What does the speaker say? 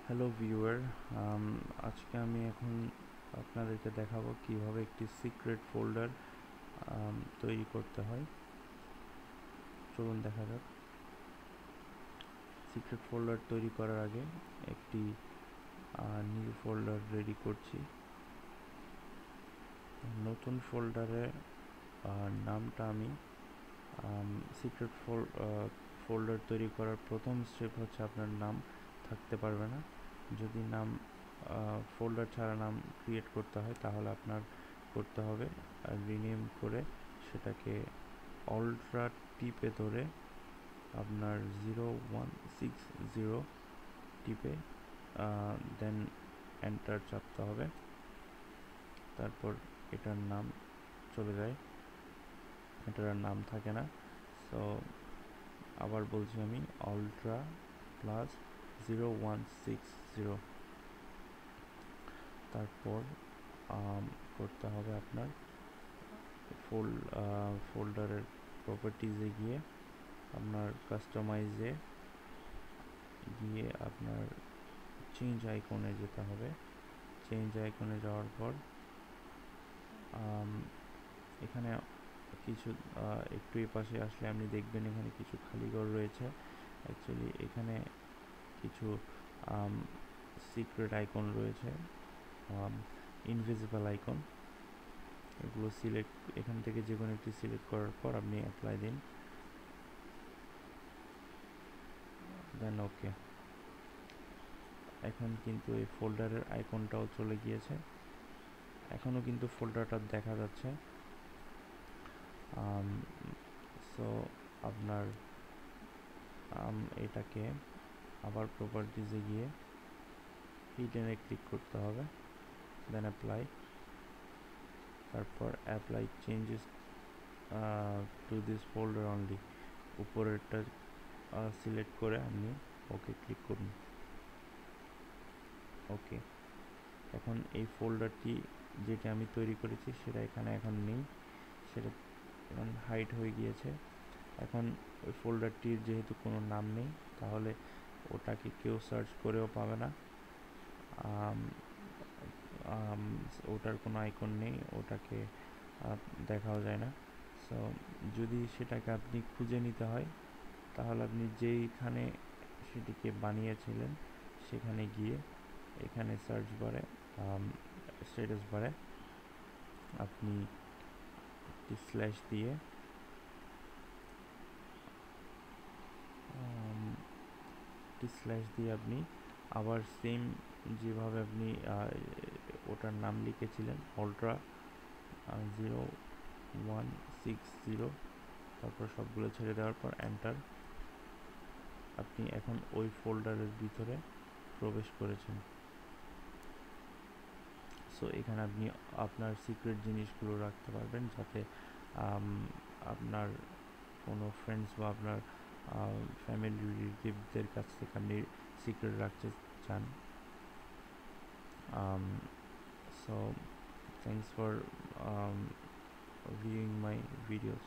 Hello viewer, আজকে আমি এখন আপনাদেরকে দেখাবো কিভাবে একটি সিক্রেট ফোল্ডার তৈরি করতে হয়। চলুন দেখা যাক। সিক্রেট ফোল্ডার তৈরি করার আগে একটি নিউ ফোল্ডার রেডি করছি। নতুন ফোল্ডারের নামটা আমি সিক্রেট ফোল্ডার তৈরি করার প্রথম স্টেপ হচ্ছে আপনার নাম থাকতে পারবে না। যদি নাম ফোল্ডার ছাড়া নাম ক্রিয়েট করতে হয় তাহলে আপনার করতে হবে রিনেম করে সেটাকে অল্ট্রা টিপে ধরে আপনার 0160 টিপে দেন এন্টার চাপতে হবে। তারপর এটার নাম চলে যায়, এটার আর নাম থাকে না। সো আবার বলছি আমি অল্ট্রা প্লাস 0160। তারপর করতে হবে আপনার ফোল্ডারের প্রপার্টিজে গিয়ে আপনার কাস্টমাইজে গিয়ে আপনার চেঞ্জ আইকনে যেতে হবে। চেঞ্জ আইকনে যাওয়ার পর এখানে কিছু একটু এপাশে আসলে আপনি দেখবেন এখানে কিছু খালি ঘর রয়েছে। অ্যাকচুয়ালি এখানে কিছু সিক্রেট আইকন রয়েছে, ইনভিজিবল আইকন। এগুলো সিলেক্ট, এখান থেকে যে কোনো একটি সিলেক্ট করার পর আপনি অ্যাপ্লাই দিন, দেন ওকে। এখন কিন্তু এই ফোল্ডারের আইকনটাও চলে গিয়েছে, এখনও কিন্তু ফোল্ডারটা দেখা যাচ্ছে। সো আপনার এটাকে আবার প্রপার্টিজে গিয়ে হিডেনে ক্লিক করতে হবে, দেন অ্যাপ্লাই। তারপর apply changes to this folder only, উপরেরটা সিলেক্ট করে আপনি ওকে ক্লিক করুন। ওকে, এখন এই ফোল্ডারটি যেটা আমি তৈরি করেছি সেটা এখানে এখন নেই, সেটা এখন হাইড হয়ে গিয়েছে। এখন ওই ফোল্ডারটির যেহেতু কোনো নাম নেই তাহলে ওটাকে কেউ সার্চ করেও পাবে না, ওটার কোনো আইকন নেই, ওটাকে দেখাও যায় না। সো যদি সেটাকে আপনি খুঁজে নিতে হয় তাহলে আপনি যেইখানে সেটিকে বানিয়েছিলেন সেখানে গিয়ে এখানে সার্চ বারে স্ট্যাটাস বারে আপনি স্ল্যাশ দিয়ে আপনি আবার সেম যেভাবে আপনি ওটার নাম লিখেছিলেন অল্ট্রা 0160, তারপর সবগুলো ছেড়ে দেওয়ার পর এন্টার। আপনি এখন ওই ফোল্ডারের ভিতরে প্রবেশ করেছেন। সো এখানে আপনি আপনার সিক্রেট জিনিসগুলো রাখতে পারবেন, যাতে আপনার কোনো ফ্রেন্ডস বা আপনার ফ্যামিলি রিলেটিভদের কাছ থেকে আপনি সিক্রেট রাখতে চান। So thanks for viewing my videos.